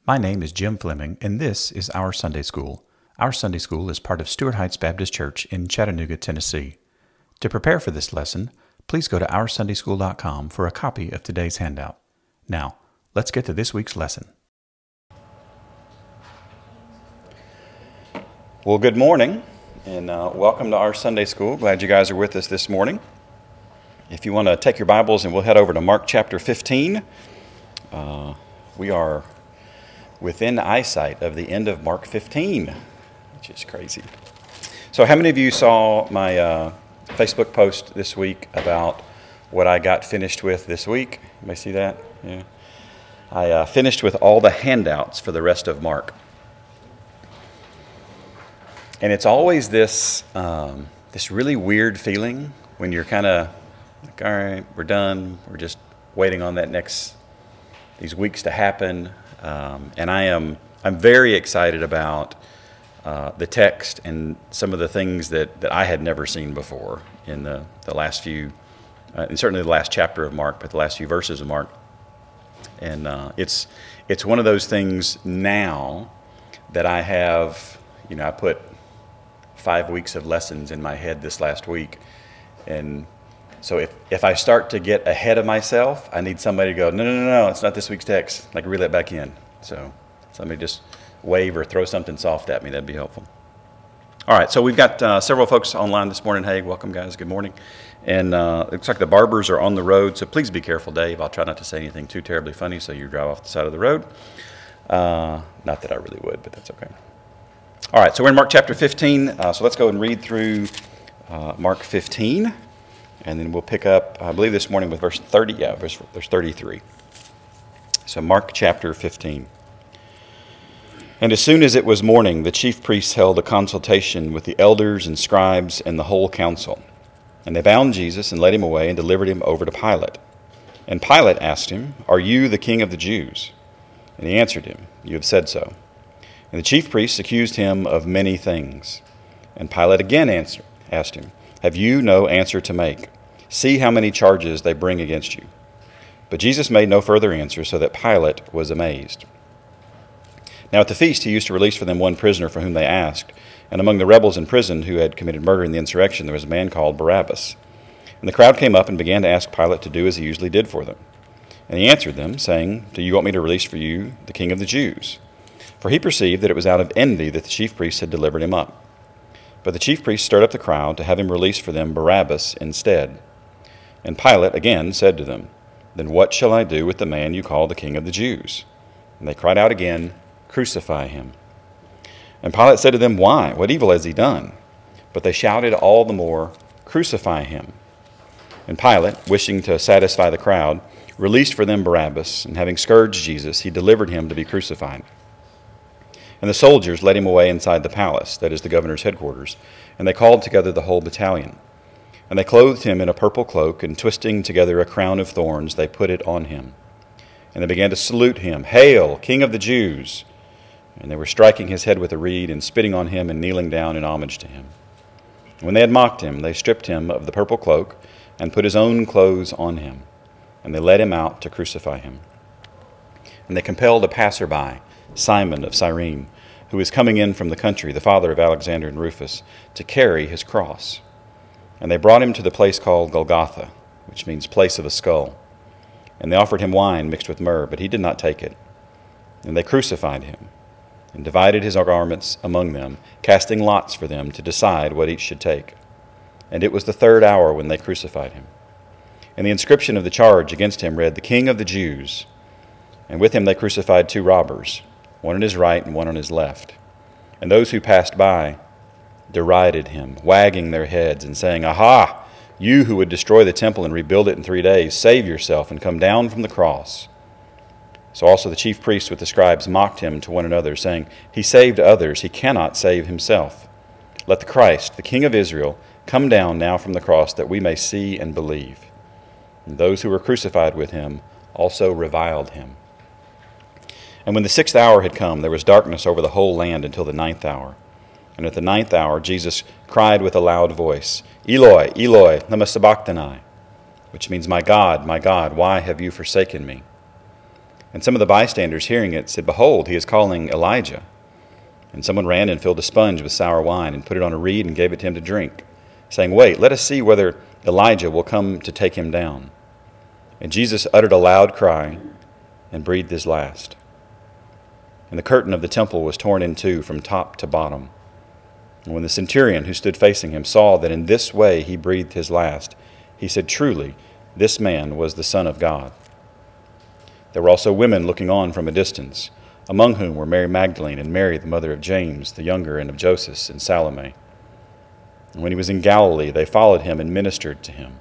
My name is Jim Fleming, and this is Our Sunday School. Our Sunday School is part of Stuart Heights Baptist Church in Chattanooga, Tennessee. To prepare for this lesson, please go to OurSundaySchool.com for a copy of today's handout. Now, let's get to this week's lesson. Well, good morning, and welcome to Our Sunday School. Glad you guys are with us this morning. If you want to take your Bibles, and we'll head over to Mark chapter 15. We are within eyesight of the end of Mark 15, which is crazy. So how many of you saw my Facebook post this week about what I got finished with this week? You may see that? Yeah. I finished with all the handouts for the rest of Mark. And it's always this really weird feeling when you're kind of like, all right, we're done. We're just waiting on these weeks to happen. And I'm very excited about the text and some of the things that I had never seen before in the last few, and certainly the last chapter of Mark, but the last few verses of Mark. And it's one of those things now that I have, I put 5 weeks of lessons in my head this last week. And so if I start to get ahead of myself, I need somebody to go, no, it's not this week's text. Like reel it back in. So somebody just wave or throw something soft at me. That'd be helpful. All right, so we've got several folks online this morning. Hey, welcome, guys. Good morning. And it looks like the Barbers are on the road, so please be careful, Dave. I'll try not to say anything too terribly funny so you drive off the side of the road. Not that I really would, but that's okay. All right, so we're in Mark chapter 15. So let's go and read through Mark 15. And then we'll pick up, I believe this morning with verse 30, verse 33. So Mark chapter 15. And as soon as it was morning, the chief priests held a consultation with the elders and scribes and the whole council. And they bound Jesus and led him away and delivered him over to Pilate. And Pilate asked him, "Are you the king of the Jews?" And he answered him, "You have said so." And the chief priests accused him of many things. And Pilate again asked him, "Have you no answer to make? See how many charges they bring against you." But Jesus made no further answer, so that Pilate was amazed. Now at the feast he used to release for them one prisoner for whom they asked. And among the rebels in prison who had committed murder in the insurrection, there was a man called Barabbas. And the crowd came up and began to ask Pilate to do as he usually did for them. And he answered them, saying, "Do you want me to release for you the king of the Jews?" For he perceived that it was out of envy that the chief priests had delivered him up. But the chief priests stirred up the crowd to have him release for them Barabbas instead. And Pilate again said to them, "Then what shall I do with the man you call the king of the Jews?" And they cried out again, "Crucify him." And Pilate said to them, "Why? What evil has he done?" But they shouted all the more, "Crucify him." And Pilate, wishing to satisfy the crowd, released for them Barabbas, and having scourged Jesus, he delivered him to be crucified. And the soldiers led him away inside the palace, that is the governor's headquarters, and they called together the whole battalion. And they clothed him in a purple cloak, and twisting together a crown of thorns, they put it on him. And they began to salute him, "Hail, King of the Jews!" And they were striking his head with a reed, and spitting on him, and kneeling down in homage to him. And when they had mocked him, they stripped him of the purple cloak, and put his own clothes on him. And they led him out to crucify him. And they compelled a passerby, Simon of Cyrene, who was coming in from the country, the father of Alexander and Rufus, to carry his cross. And they brought him to the place called Golgotha, which means place of a skull. And they offered him wine mixed with myrrh, but he did not take it. And they crucified him, and divided his garments among them, casting lots for them to decide what each should take. And it was the 3rd hour when they crucified him. And the inscription of the charge against him read, "The King of the Jews." And with him they crucified 2 robbers, one on his right and one on his left. And those who passed by derided him, wagging their heads and saying, "Aha! You who would destroy the temple and rebuild it in 3 days, save yourself and come down from the cross." So also the chief priests with the scribes mocked him to one another, saying, "He saved others, he cannot save himself. Let the Christ, the King of Israel, come down now from the cross, that we may see and believe." And those who were crucified with him also reviled him. And when the 6th hour had come, there was darkness over the whole land until the 9th hour. And at the 9th hour, Jesus cried with a loud voice, "Eloi, Eloi, lama sabachthani," which means, my God, why have you forsaken me?" And some of the bystanders hearing it said, "Behold, he is calling Elijah." And someone ran and filled a sponge with sour wine and put it on a reed and gave it to him to drink, saying, "Wait, let us see whether Elijah will come to take him down." And Jesus uttered a loud cry and breathed his last. And the curtain of the temple was torn in two from top to bottom. And when the centurion who stood facing him saw that in this way he breathed his last, he said, "Truly, this man was the Son of God." There were also women looking on from a distance, among whom were Mary Magdalene and Mary, the mother of James the younger, and of Joseph, and Salome. And when he was in Galilee, they followed him and ministered to him.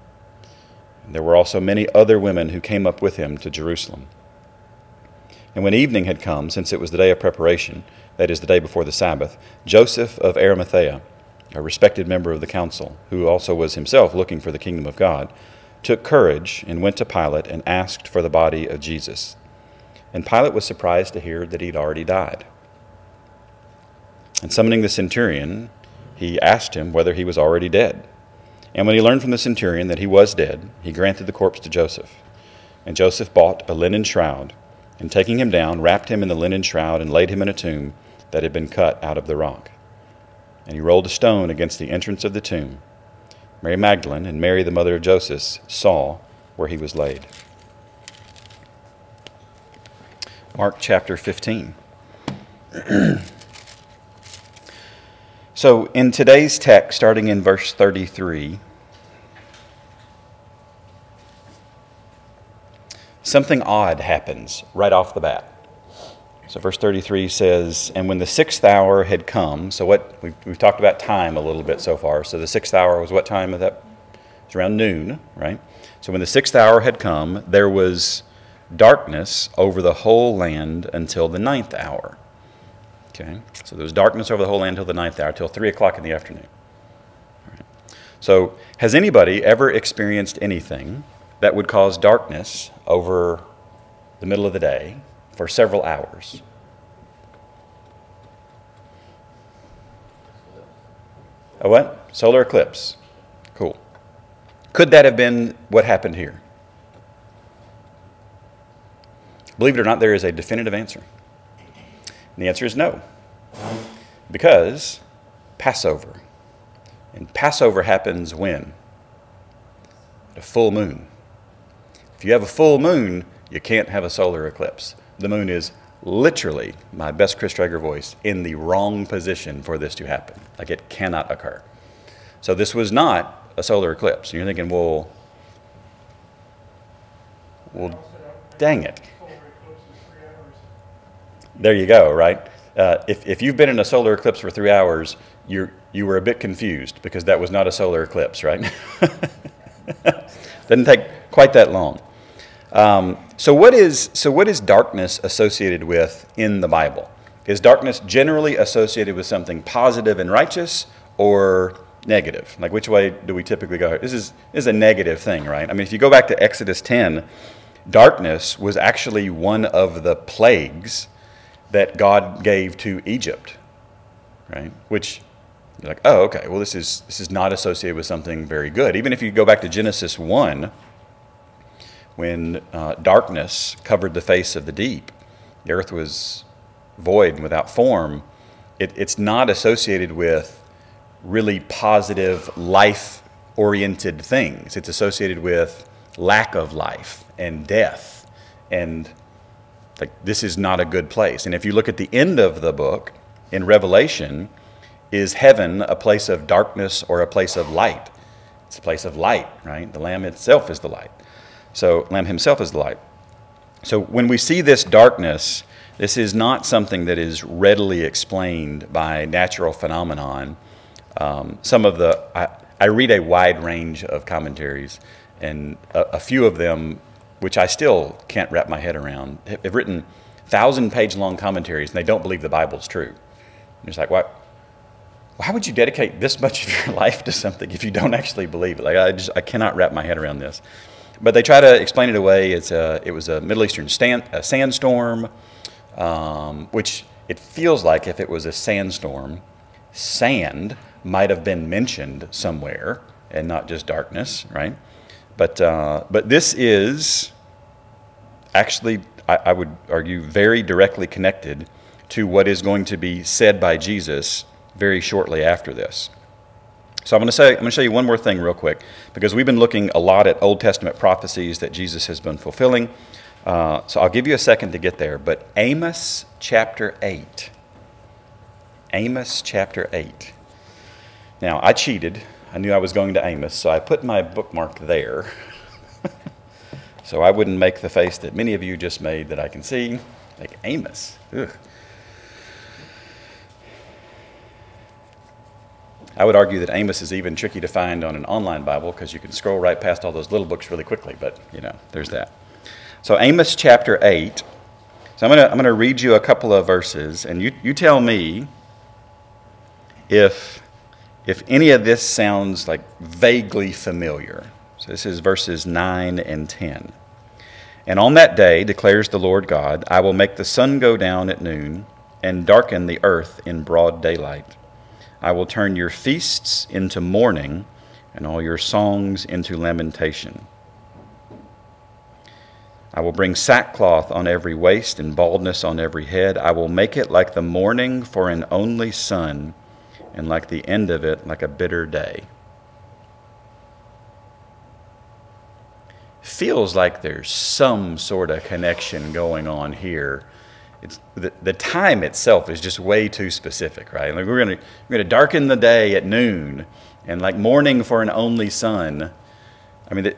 And there were also many other women who came up with him to Jerusalem. And when evening had come, since it was the day of preparation, that is, the day before the Sabbath, Joseph of Arimathea, a respected member of the council, who also was himself looking for the kingdom of God, took courage and went to Pilate and asked for the body of Jesus. And Pilate was surprised to hear that he'd already died. And summoning the centurion, he asked him whether he was already dead. And when he learned from the centurion that he was dead, he granted the corpse to Joseph. And Joseph bought a linen shroud, and taking him down, wrapped him in the linen shroud and laid him in a tomb that had been cut out of the rock. And he rolled a stone against the entrance of the tomb. Mary Magdalene and Mary, the mother of Joseph, saw where he was laid. Mark chapter 15. So in today's text, starting in verse 33, something odd happens right off the bat. So verse 33 says, "And when the 6th hour had come," so what we've talked about time a little bit so far. So the 6th hour was what time of that? It's around noon, right? So when the 6th hour had come, there was darkness over the whole land until the 9th hour. Okay, so there was darkness over the whole land until the 9th hour, till 3 o'clock in the afternoon. All right. So has anybody ever experienced anything that would cause darkness over the middle of the day for several hours? A what? Solar eclipse. Cool. Could that have been what happened here? Believe it or not, there is a definitive answer. And the answer is no. Because Passover. And Passover happens when? At a full moon. If you have a full moon, you can't have a solar eclipse. The moon is literally, my best Chris Traeger voice, in the wrong position for this to happen. Like, it cannot occur. So this was not a solar eclipse. And you're thinking, well, dang it. There you go, right? If you've been in a solar eclipse for 3 hours, you were a bit confused because that was not a solar eclipse, right? Doesn't take quite that long. So what is darkness associated with in the Bible? Is darkness generally associated with something positive and righteous or negative? Like, which way do we typically go? This is a negative thing, right? I mean, if you go back to Exodus 10, darkness was actually one of the plagues that God gave to Egypt, right? Which you're like, oh, okay, well, this is not associated with something very good. Even if you go back to Genesis 1, when darkness covered the face of the deep, the earth was void and without form, it's not associated with really positive, life-oriented things. It's associated with lack of life and death, and like, this is not a good place. And if you look at the end of the book, in Revelation, is heaven a place of darkness or a place of light? It's a place of light, right? The Lamb itself is the light. So, Lamb himself is the light. So when we see this darkness, this is not something that is readily explained by natural phenomenon. I read a wide range of commentaries, and a few of them, which I still can't wrap my head around, have written 1,000-page-long commentaries, and they don't believe the Bible's true. And it's like, why would you dedicate this much of your life to something if you don't actually believe it? Like, I cannot wrap my head around this. But they try to explain it away. It was a Middle Eastern sandstorm, which it feels like if it was a sandstorm, sand might have been mentioned somewhere and not just darkness, right? But this is actually, I would argue, very directly connected to what is going to be said by Jesus very shortly after this. So I'm going to show you one more thing real quick, because we've been looking a lot at Old Testament prophecies that Jesus has been fulfilling. So I'll give you a second to get there. But Amos chapter 8. Amos chapter 8. Now, I cheated. I knew I was going to Amos, so I put my bookmark there. So I wouldn't make the face that many of you just made that I can see. Like Amos. Ugh. I would argue that Amos is even tricky to find on an online Bible, because you can scroll right past all those little books really quickly, but, there's that. So Amos chapter 8. So I'm going to read you a couple of verses, and you tell me if any of this sounds like vaguely familiar. So this is verses 9 and 10. And on that day, declares the Lord God, I will make the sun go down at noon and darken the earth in broad daylight. I will turn your feasts into mourning and all your songs into lamentation. I will bring sackcloth on every waist and baldness on every head. I will make it like the mourning for an only son, and like the end of it like a bitter day. Feels like there's some sort of connection going on here. It's the time itself is just way too specific, right? Like we're gonna darken the day at noon, and like mourning for an only son. I mean,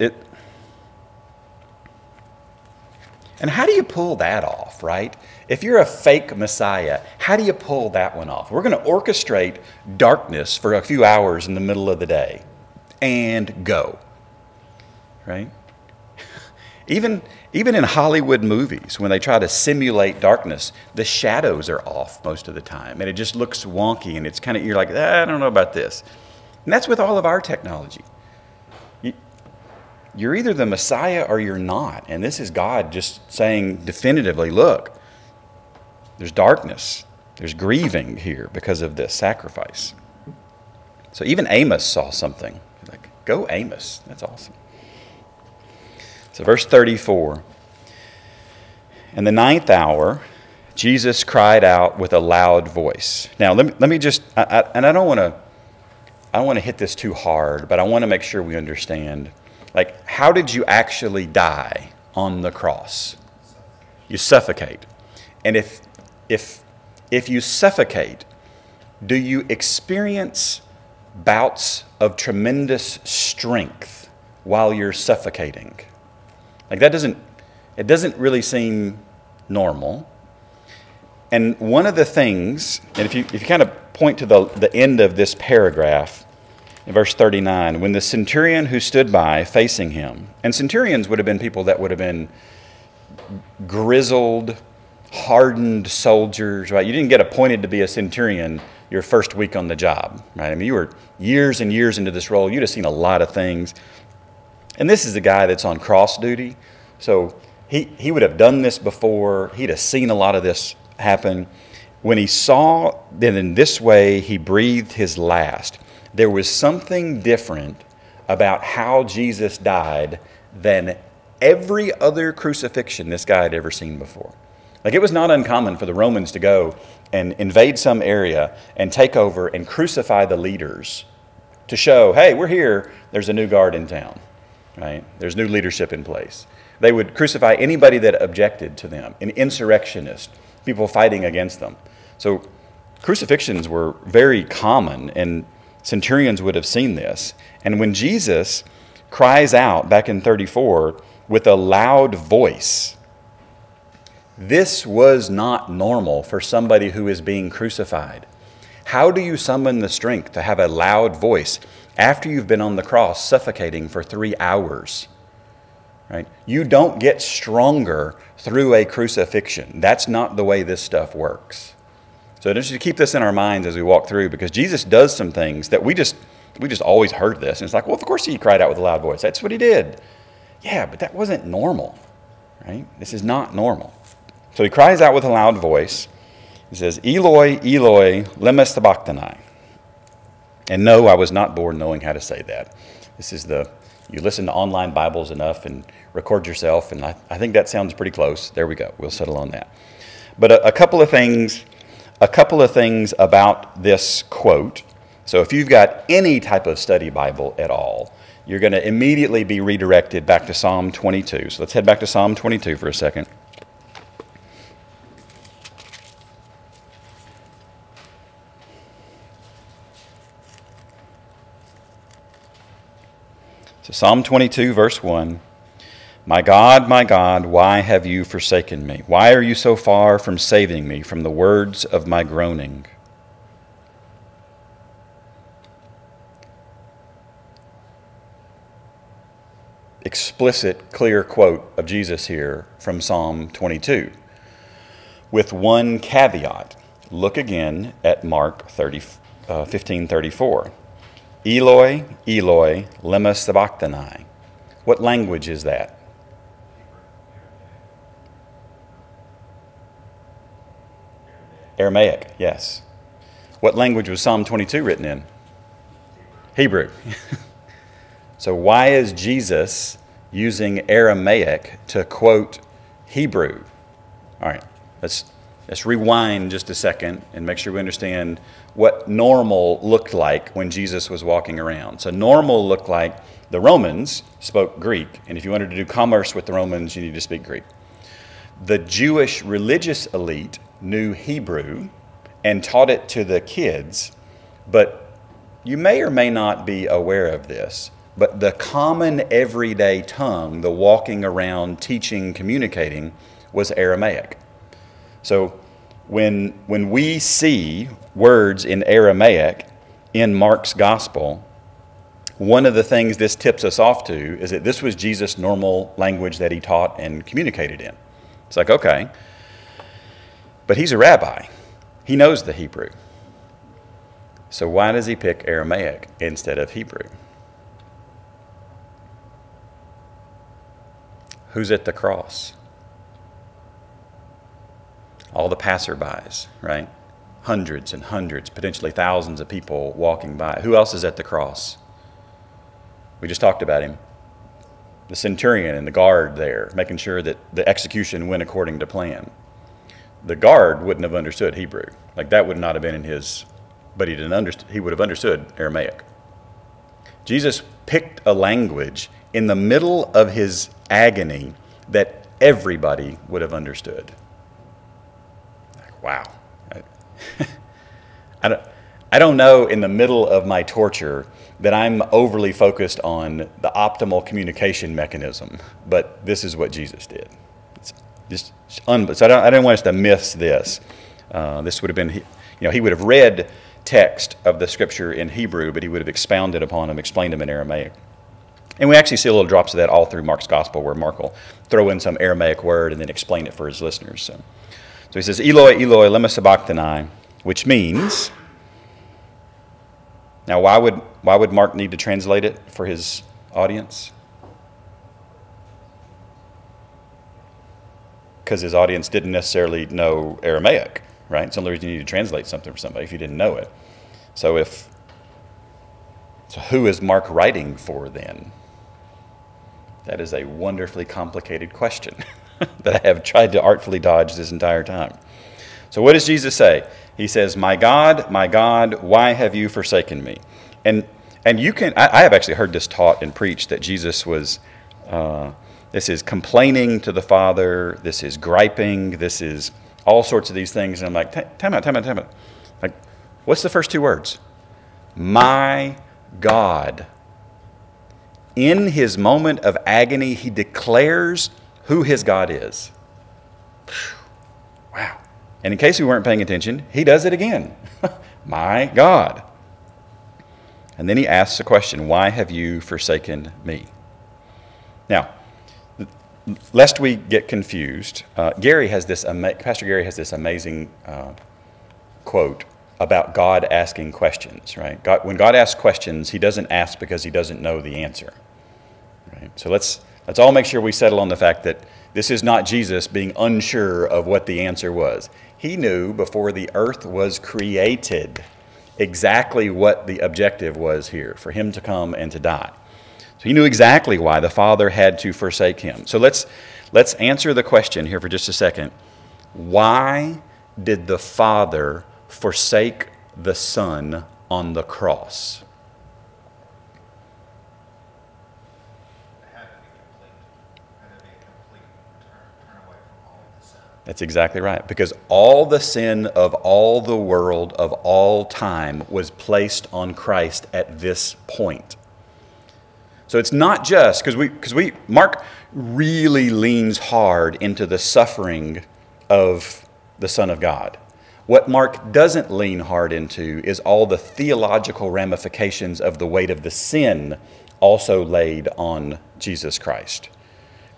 and how do you pull that off, right? If you're a fake Messiah, how do you pull that one off? We're going to orchestrate darkness for a few hours in the middle of the day and go, right? Even in Hollywood movies, when they try to simulate darkness, the shadows are off most of the time, and it just looks wonky, and it's you're like, I don't know about this. And that's with all of our technology. You're either the Messiah or you're not. And this is God just saying definitively, look, there's darkness. There's grieving here because of this sacrifice. So even Amos saw something. Like, go Amos. That's awesome. So verse 34. In the 9th hour, Jesus cried out with a loud voice. Now, let me just, and I don't want to hit this too hard, but I want to make sure we understand. Like, how did you actually die on the cross? You suffocate. And if you suffocate, do you experience bouts of tremendous strength while you're suffocating? Like it doesn't really seem normal. And one of the things, and if you kind of point to the end of this paragraph, in verse 39, when the centurion who stood by facing him, and centurions would have been people that would have been grizzled, hardened soldiers, right? You didn't get appointed to be a centurion your first week on the job, right? I mean, you were years and years into this role. You'd have seen a lot of things. And this is a guy that's on cross duty. So he would have done this before. He'd have seen a lot of this happen. When he saw that in this way he breathed his last, there was something different about how Jesus died than every other crucifixion this guy had ever seen before. Like, it was not uncommon for the Romans to go and invade some area and take over and crucify the leaders to show, hey, we're here, there's a new guard in town, right? There's new leadership in place. They would crucify anybody that objected to them, an insurrectionist, people fighting against them. So crucifixions were very common, and centurions would have seen this. And when Jesus cries out back in 34 with a loud voice, this was not normal for somebody who is being crucified. How do you summon the strength to have a loud voice after you've been on the cross suffocating for 3 hours? Right? You don't get stronger through a crucifixion. That's not the way this stuff works. So just to keep this in our minds as we walk through, because Jesus does some things that we just always heard this. And it's like, well, of course he cried out with a loud voice. That's what he did. Yeah, but that wasn't normal, right? This is not normal. So he cries out with a loud voice. He says, Eloi, Eloi, lema sabachthani. And no, I was not born knowing how to say that. This is the You listen to online Bibles enough and record yourself, and I think that sounds pretty close. There we go. We'll settle on that. But a couple of things about this quote. So if you've got any type of study Bible at all, you're going to immediately be redirected back to Psalm 22. So let's head back to Psalm 22 for a second. So Psalm 22, verse 1. My God, why have you forsaken me? Why are you so far from saving me from the words of my groaning? Explicit, clear quote of Jesus here from Psalm 22. With one caveat. Look again at Mark 15:34. Eloi, Eloi, lema sabachthani. What language is that? Aramaic, yes. What language was Psalm 22 written in? Hebrew. So why is Jesus using Aramaic to quote Hebrew? All right, let's rewind just a second and make sure we understand what normal looked like when Jesus was walking around. So normal looked like the Romans spoke Greek, and if you wanted to do commerce with the Romans, you needed to speak Greek. The Jewish religious elite knew Hebrew and taught it to the kids, but you may or may not be aware of this, but the common everyday tongue, the walking around, teaching, communicating, was Aramaic. So when we see words in Aramaic in Mark's gospel, one of the things this tips us off to is that this was Jesus' normal language that he taught and communicated in. It's like, okay, but he's a rabbi. He knows the Hebrew. So why does he pick Aramaic instead of Hebrew? Who's at the cross? All the passerbys, right? Hundreds and hundreds, potentially thousands of people walking by. Who else is at the cross? We just talked about him. The centurion and the guard there, making sure that the execution went according to plan. The guard wouldn't have understood Hebrew. Like that would not have been in his, but he would have understood Aramaic. Jesus picked a language in the middle of his agony that everybody would have understood. Like, wow. I don't know in the middle of my torture that I'm overly focused on the optimal communication mechanism, but this is what Jesus did. So I don't want us to miss this. This would have been, he would have read text of the scripture in Hebrew, but he would have expounded upon them, explained them in Aramaic. And we actually see little drops of that all through Mark's gospel, where Mark will throw in some Aramaic word and then explain it for his listeners. So he says, Eloi, Eloi, lema sabachthani, which means, now why would Mark need to translate it for his audience? Because his audience didn't necessarily know Aramaic, right? It's the only reason you need to translate something for somebody if you didn't know it. So who is Mark writing for then? That is a wonderfully complicated question that I have tried to artfully dodge this entire time. So what does Jesus say? He says, my God, why have you forsaken me? And you can, I have actually heard this taught and preached that Jesus was, this is complaining to the Father, this is griping, this is all sorts of these things. And I'm like, time out. Like, what's the first two words? My God. In his moment of agony, he declares who his God is. Wow. And in case we weren't paying attention, he does it again. My God. And then he asks a question, why have you forsaken me? Now, lest we get confused, Pastor Gary has this amazing quote about God asking questions, right? When God asks questions, he doesn't ask because he doesn't know the answer, right? So let's all make sure we settle on the fact that this is not Jesus being unsure of what the answer was. He knew before the earth was created exactly what the objective was here, for him to come and to die. So he knew exactly why the Father had to forsake him. So let's answer the question here for just a second. Why did the Father forsake the Son on the cross? That's exactly right. Because all the sin of all the world, of all time, was placed on Christ at this point. So it's not just, because Mark really leans hard into the suffering of the Son of God. What Mark doesn't lean hard into is all the theological ramifications of the weight of the sin also laid on Jesus Christ.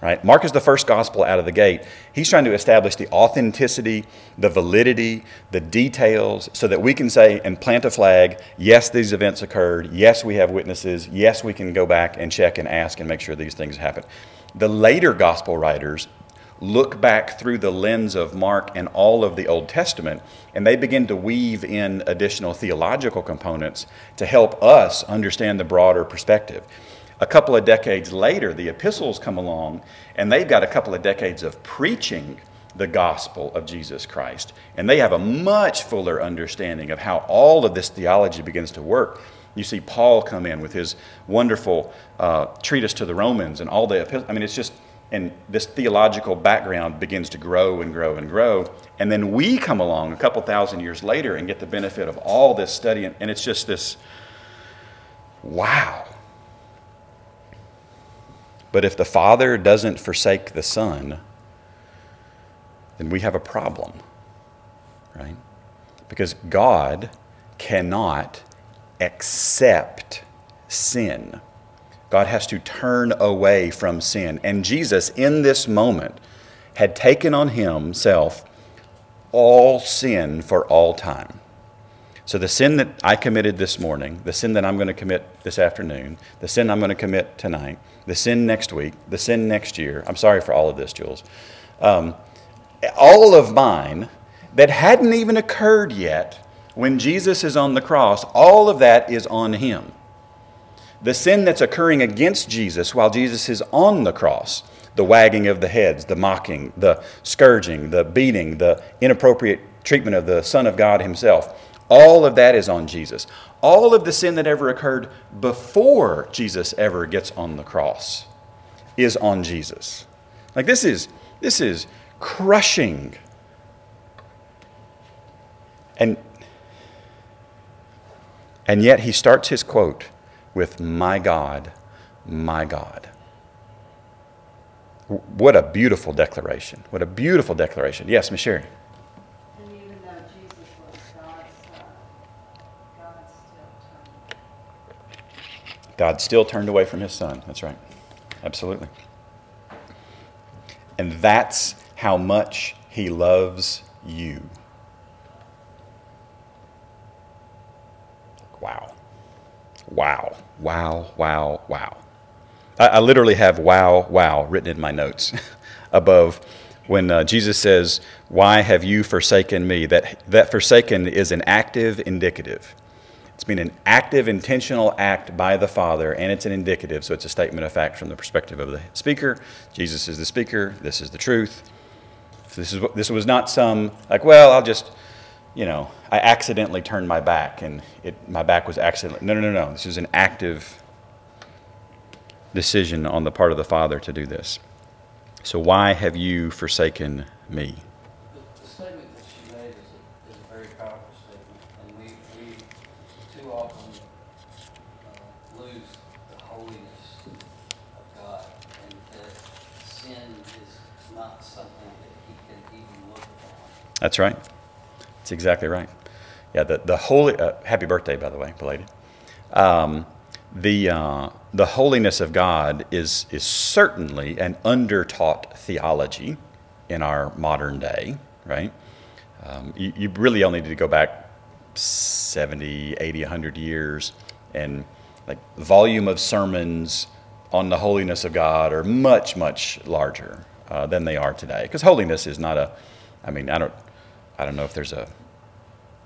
Right? Mark is the first gospel out of the gate. He's trying to establish the authenticity, the validity, the details, so that we can say and plant a flag, yes, these events occurred, yes, we have witnesses, yes, we can go back and check and ask and make sure these things happen. The later gospel writers look back through the lens of Mark and all of the Old Testament, and they begin to weave in additional theological components to help us understand the broader perspective. A couple of decades later, the epistles come along, and they've got a couple of decades of preaching the gospel of Jesus Christ. And they have a much fuller understanding of how all of this theology begins to work. You see Paul come in with his wonderful treatise to the Romans and all the epistles. I mean, it's just, and this theological background begins to grow and grow and grow. And then we come along a couple thousand years later and get the benefit of all this study. And it's just this, wow. But if the Father doesn't forsake the Son, then we have a problem, right? Because God cannot accept sin. God has to turn away from sin. And Jesus, in this moment, had taken on himself all sin for all time. So the sin that I committed this morning, the sin that I'm going to commit this afternoon, the sin I'm going to commit tonight, the sin next week, the sin next year. I'm sorry for all of this, Jules. All of mine that hadn't even occurred yet when Jesus is on the cross, all of that is on him. The sin that's occurring against Jesus while Jesus is on the cross, the wagging of the heads, the mocking, the scourging, the beating, the inappropriate treatment of the Son of God himself, all of that is on Jesus. All of the sin that ever occurred before Jesus ever gets on the cross is on Jesus. Like this is crushing. And yet he starts his quote with, my God, my God. What a beautiful declaration. What a beautiful declaration. Yes, Ms. Sherry. And even though Jesus was God's son, God still turned away from his Son. That's right. Absolutely. And that's how much he loves you. Wow. Wow. Wow. Wow. Wow. I literally have wow, wow written in my notes above when Jesus says, why have you forsaken me? That forsaken is an active indicative. It's been an active, intentional act by the Father, and it's an indicative, so it's a statement of fact from the perspective of the speaker. Jesus is the speaker. This is the truth. This was not some, like, well, I'll just, I accidentally turned my back, and my back was accidentally. No. This is an active decision on the part of the Father to do this. So why have you forsaken me? The statement that she made is a very powerful statement, and we too often lose the holiness of God, and that sin is not something that he can even look upon. That's right. That's exactly right. Yeah, the holy. Happy birthday, by the way, belated. The holiness of God is certainly an undertaught theology in our modern day, right? You really only need to go back 70, 80, 100 years, and like the volume of sermons on the holiness of God are much, much larger than they are today. Because holiness is not I don't know if there's a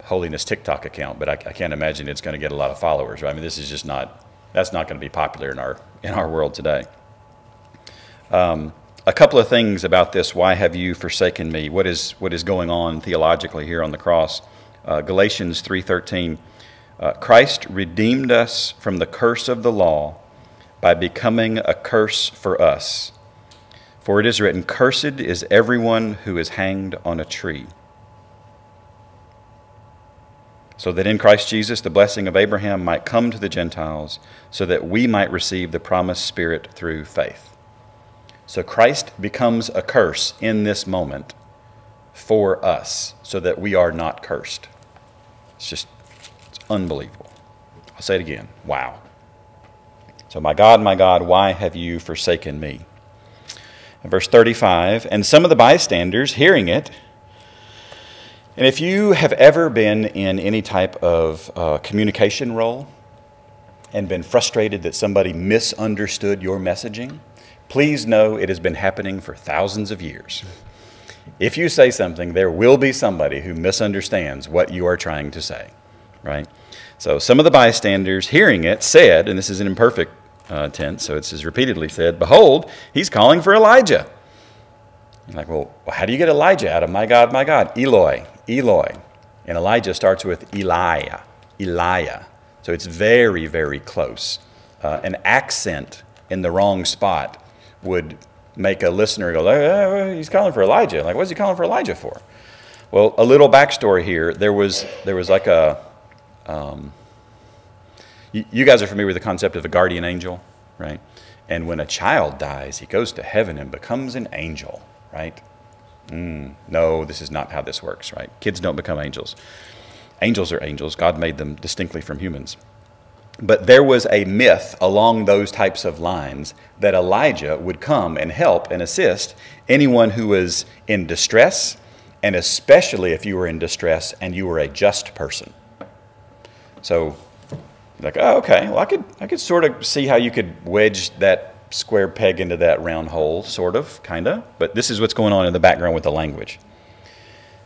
holiness TikTok account, but I can't imagine it's going to get a lot of followers, right? I mean, this is just not That's not going to be popular in our world today. A couple of things about this. Why have you forsaken me? What is going on theologically here on the cross? Galatians 3:13. Christ redeemed us from the curse of the law by becoming a curse for us. For it is written, "Cursed is everyone who is hanged on a tree." So that in Christ Jesus the blessing of Abraham might come to the Gentiles, so that we might receive the promised Spirit through faith. So Christ becomes a curse in this moment for us, so that we are not cursed. It's unbelievable. I'll say it again. Wow. So, my God, why have you forsaken me? In verse 35, and some of the bystanders hearing it, and if you have ever been in any type of communication role and been frustrated that somebody misunderstood your messaging, please know it has been happening for thousands of years. If you say something, there will be somebody who misunderstands what you are trying to say, right? So some of the bystanders hearing it said, and this is an imperfect tense, so it says repeatedly said, "Behold, he's calling for Elijah." You're like, well, how do you get Elijah out of my God, Eloi, Eloi? And Elijah starts with Eliah. So it's very, very close. An accent in the wrong spot would make a listener go, oh, he's calling for Elijah. Like, what's he calling for Elijah for? Well, a little backstory here. There was like a, you guys are familiar with the concept of a guardian angel, right? And when a child dies, he goes to heaven and becomes an angel, right? No, this is not how this works, right? Kids don't become angels. Angels are angels. God made them distinctly from humans. But there was a myth along those types of lines that Elijah would come and help and assist anyone who was in distress, and especially if you were in distress and you were a just person. So, like, oh, okay, well, I could sort of see how you could wedge that square peg into that round hole, sort of, kind of. But this is what's going on in the background with the language.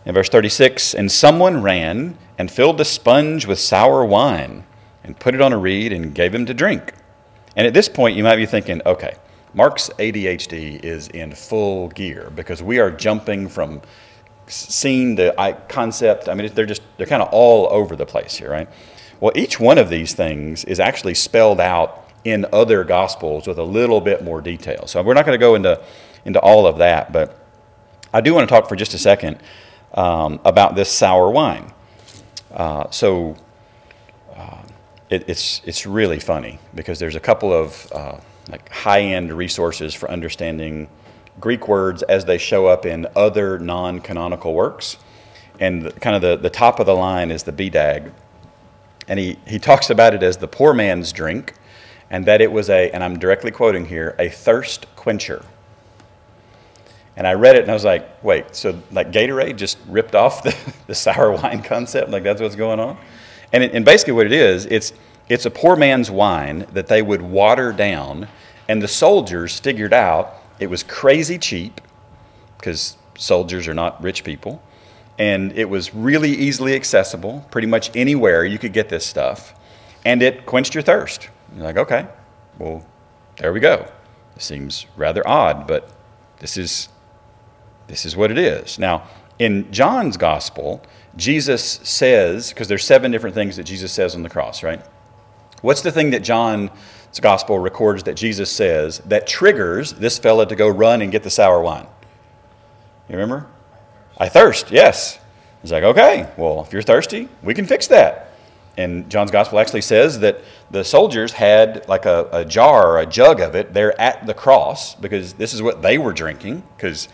In verse 36, and someone ran and filled a sponge with sour wine and put it on a reed and gave him to drink. And at this point, you might be thinking, okay, Mark's ADHD is in full gear because we are jumping from scene to concept. I mean, they're kind of all over the place here, right? Well, each one of these things is actually spelled out in other Gospels with a little bit more detail. So we're not going to go into all of that, but I do want to talk for just a second about this sour wine. It's really funny because there's a couple of like high-end resources for understanding Greek words as they show up in other non-canonical works. And the top of the line is the BDAG. And he talks about it as the poor man's drink, and that it was and I'm directly quoting here, a thirst quencher. And I read it and I was like, wait, so like Gatorade just ripped off the sour wine concept? Like that's what's going on? And basically what it is, it's a poor man's wine that they would water down, and the soldiers figured out it was crazy cheap because soldiers are not rich people, and it was really easily accessible. Pretty much anywhere you could get this stuff, and it quenched your thirst. You're like, okay, well, there we go. It seems rather odd, but this is what it is. Now, in John's gospel, Jesus says, because there's 7 different things that Jesus says on the cross, right? What's the thing that John's gospel records that Jesus says that triggers this fella to go run and get the sour wine? You remember? I thirst, yes. He's like, okay, well, if you're thirsty, we can fix that. And John's gospel actually says that the soldiers had like a jar or a jug of it there at the cross because this is what they were drinking because,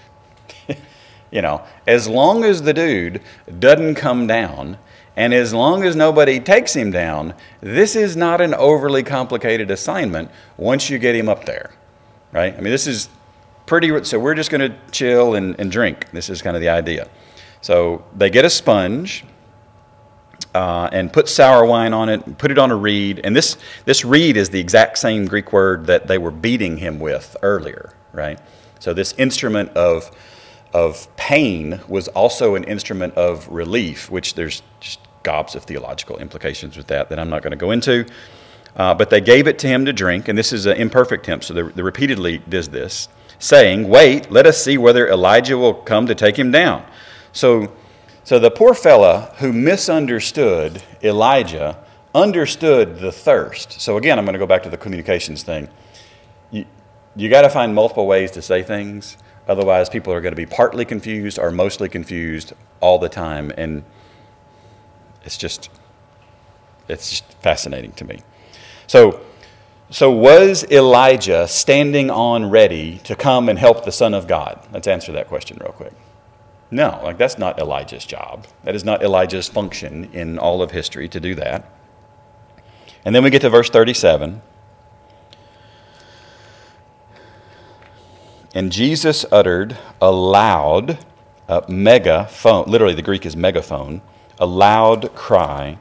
you know, as long as the dude doesn't come down and as long as nobody takes him down, this is not an overly complicated assignment once you get him up there, right? I mean, this is pretty, so we're just going to chill and drink. This is kind of the idea. So they get a sponge and put sour wine on it, and put it on a reed. And this reed is the exact same Greek word that they were beating him with earlier, right? So this instrument of pain was also an instrument of relief, which there's just gobs of theological implications with that I'm not going to go into. But they gave it to him to drink, and this is an imperfect tense, so they repeatedly does this, saying, "Wait, let us see whether Elijah will come to take him down." So the poor fella who misunderstood Elijah understood the thirst. So again, I'm going to go back to the communications thing. You got to find multiple ways to say things. Otherwise, people are going to be partly confused or mostly confused all the time, and it's just fascinating to me. So was Elijah standing on ready to come and help the Son of God? Let's answer that question real quick. No, that's not Elijah's job. That is not Elijah's function in all of history to do that. And then we get to verse 37. And Jesus uttered a loud megaphone, literally the Greek is megaphone, a loud cry,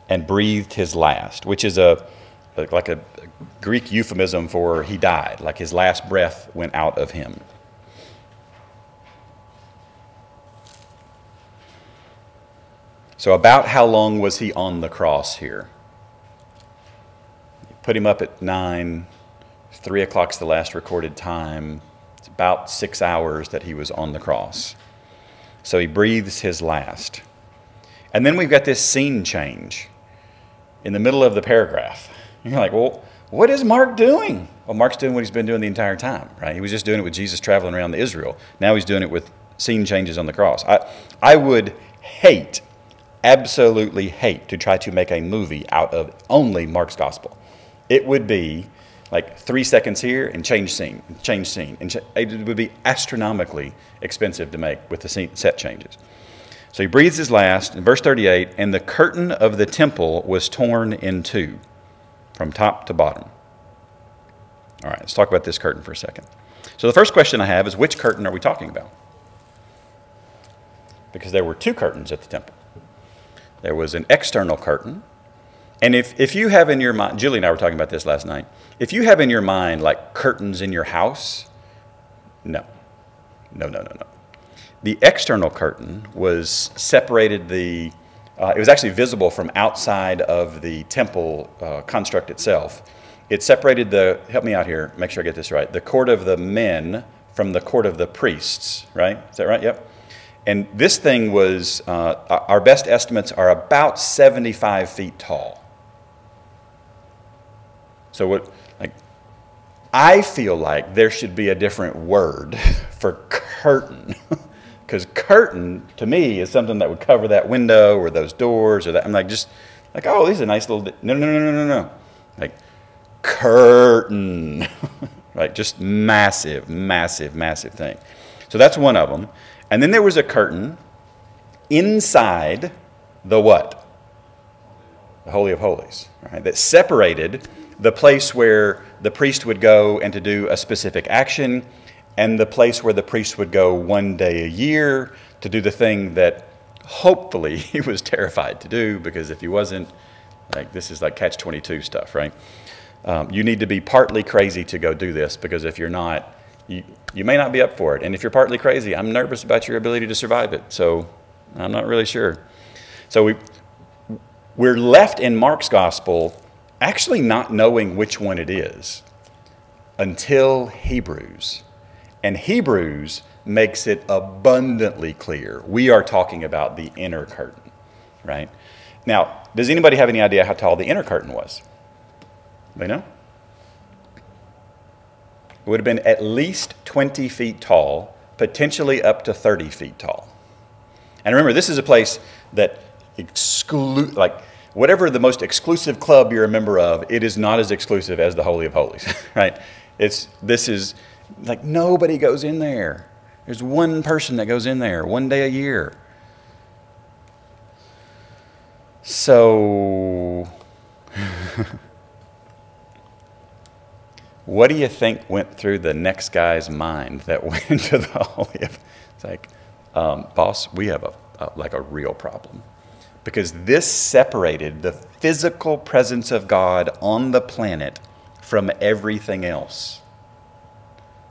and breathed his last, which is like a Greek euphemism for he died, like his last breath went out of him. So about how long was he on the cross here? Put him up at 9, 3 o'clock's the last recorded time. It's about 6 hours that he was on the cross. So he breathes his last. And then we've got this scene change in the middle of the paragraph. You're like, well, what is Mark doing? Well, Mark's doing what he's been doing the entire time, right? He was just doing it with Jesus traveling around Israel. Now he's doing it with scene changes on the cross. I would absolutely hate to try to make a movie out of only Mark's gospel. It would be like 3 seconds here and change scene. It would be astronomically expensive to make with the set changes. So he breathes his last in verse 38, and the curtain of the temple was torn in two from top to bottom. All right, let's talk about this curtain for a second. So the first question I have is, which curtain are we talking about? Because there were two curtains at the temple. There was an external curtain. And if you have in your mind, Julie and I were talking about this last night, if you have in your mind like curtains in your house, no. The external curtain was separated it was actually visible from outside of the temple construct itself. It separated help me out here, make sure I get this right, the court of the men from the court of the priests, right? Is that right? Yep. And this thing was, our best estimates are about 75 feet tall. So I feel like there should be a different word for curtain. Because curtain, to me, is something that would cover that window or those doors or that. I'm oh, these are nice little... No. Like, curtain. Right? Just massive thing. So that's one of them. And then there was a curtain inside the what? The Holy of Holies. Right? That separated the place where the priest would go and to do a specific action, and the place where the priest would go one day a year to do the thing that hopefully he was terrified to do, because if he wasn't, this is like catch-22 stuff, right? You need to be partly crazy to go do this, because if you're not, you may not be up for it. And if you're partly crazy, I'm nervous about your ability to survive it, so I'm not really sure. So we're left in Mark's gospel actually not knowing which one it is until Hebrews. And Hebrews makes it abundantly clear. We are talking about the inner curtain, right? Now, does anybody have any idea how tall the inner curtain was? They know? It would have been at least 20 feet tall, potentially up to 30 feet tall. And remember, this is a place that whatever the most exclusive club you're a member of, it is not as exclusive as the Holy of Holies, right? This is nobody goes in there. There's one person that goes in there one day a year. So, what do you think went through the next guy's mind that went into the Holy of... It's boss, we have a real problem. Because this separated the physical presence of God on the planet from everything else.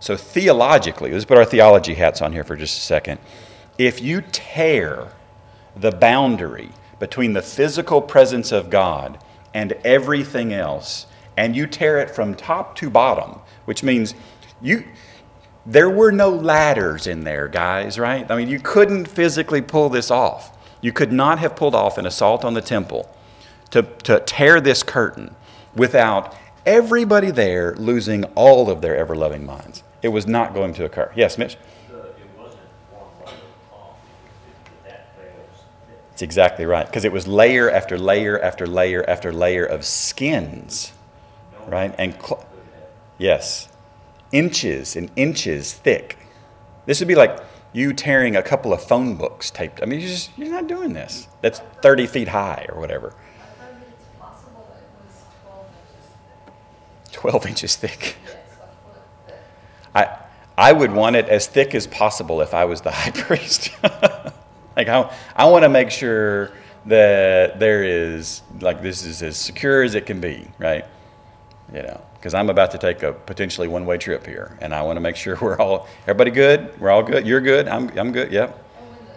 So theologically, let's put our theology hats on here for just a second. If you tear the boundary between the physical presence of God and everything else, and you tear it from top to bottom, which means there were no ladders in there, guys, right? I mean, you couldn't physically pull this off. You could not have pulled off an assault on the temple to tear this curtain without everybody there losing all of their ever-loving minds. It was not going to occur. Yes, Mitch? It wasn't one layer off. That veil was thick. That's exactly right, because it was layer after layer after layer after layer of skins, right? And yes, inches and inches thick. This would be like you tearing a couple of phone books taped. I mean, you're not doing this. That's 30 feet high or whatever. I heard that it's possible that it was 12 inches thick. 12 inches thick. Yes, a foot thick. I would want it as thick as possible if I was the high priest. Like I want to make sure that there is, like, this is as secure as it can be, right? You know, because I'm about to take a potentially one-way trip here, and I want to make sure everybody good? We're all good? You're good? I'm good, yep. And when the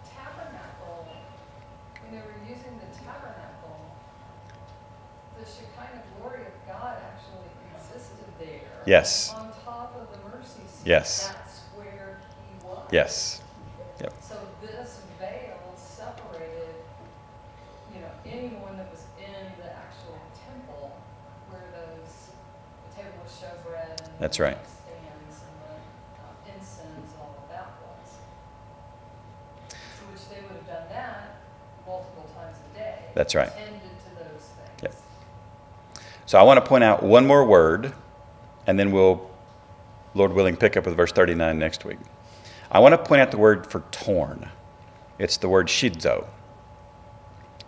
tabernacle, when they were using the tabernacle, the Shekinah glory of God actually existed there. Yes. On top of the mercy seat. Yes. That's where he was. Yes. Yep. So this veil separated, anyone that was in the actual temple where the table of showbread and That's the right. stands and the incense, all of that was. So which they would have done that multiple times a day. That's right. Tended to those things. Yep. So I want to point out one more word, and then we'll, Lord willing, pick up with verse 39 next week. I want to point out the word for torn. It's the word shidzo.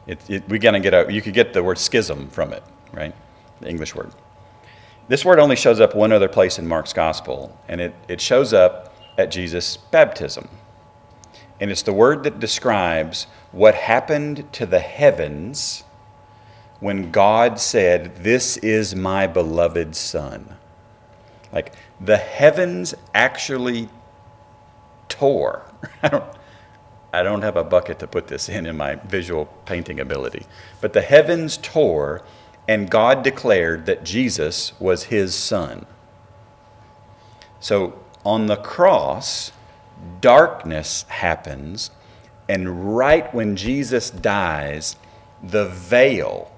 You could get the word schism from it, right? The English word. This word only shows up one other place in Mark's gospel, and it shows up at Jesus' baptism. And it's the word that describes what happened to the heavens when God said, "This is my beloved Son." Like, the heavens actually tore. I don't have a bucket to put this in my visual painting ability. But the heavens tore, and God declared that Jesus was his Son. So on the cross, darkness happens, and right when Jesus dies, the veil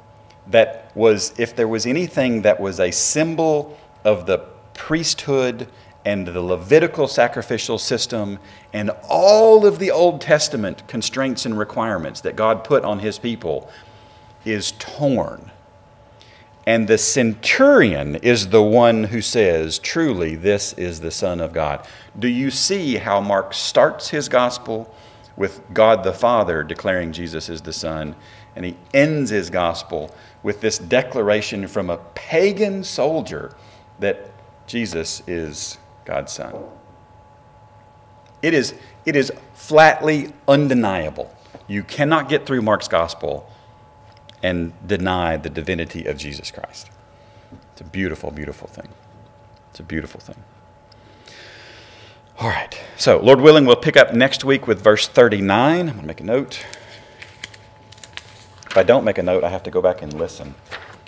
that was, if there was anything that was a symbol of the priesthood and the Levitical sacrificial system and all of the Old Testament constraints and requirements that God put on his people, is torn. And the centurion is the one who says, "Truly, this is the Son of God." Do you see how Mark starts his gospel with God the Father declaring Jesus is the Son, and he ends his gospel with this declaration from a pagan soldier that Jesus is God's Son? It is flatly undeniable. You cannot get through Mark's gospel and deny the divinity of Jesus Christ. It's a beautiful, beautiful thing. It's a beautiful thing. All right. So, Lord willing, we'll pick up next week with verse 39. I'm going to make a note. If I don't make a note, I have to go back and listen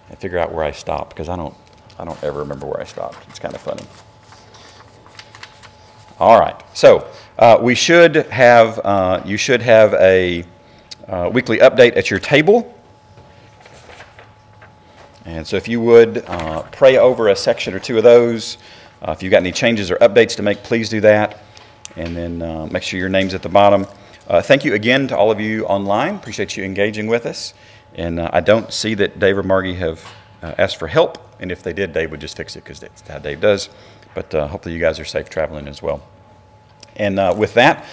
and figure out where I stopped, because I don't ever remember where I stopped. It's kind of funny. All right. So, you should have a weekly update at your table. And so if you would pray over a section or two of those. If you've got any changes or updates to make, please do that. And then make sure your name's at the bottom. Thank you again to all of you online. Appreciate you engaging with us. And I don't see that Dave or Margie have asked for help. And if they did, Dave would just fix it, because that's how Dave does. But hopefully you guys are safe traveling as well. And with that,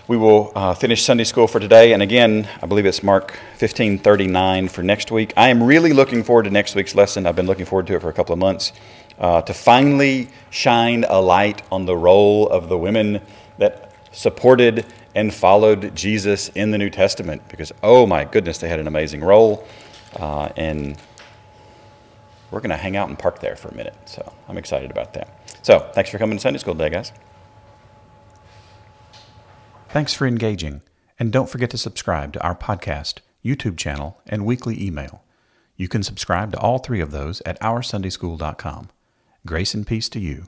we will finish Sunday school for today. And again, I believe it's Mark 15:39 for next week. I am really looking forward to next week's lesson. I've been looking forward to it for a couple of months. To finally shine a light on the role of the women that supported and followed Jesus in the New Testament. Because, oh my goodness, they had an amazing role. And we're going to hang out and park there for a minute. So I'm excited about that. So thanks for coming to Sunday school today, guys. Thanks for engaging. And don't forget to subscribe to our podcast, YouTube channel, and weekly email. You can subscribe to all three of those at OurSundaySchool.com. Grace and peace to you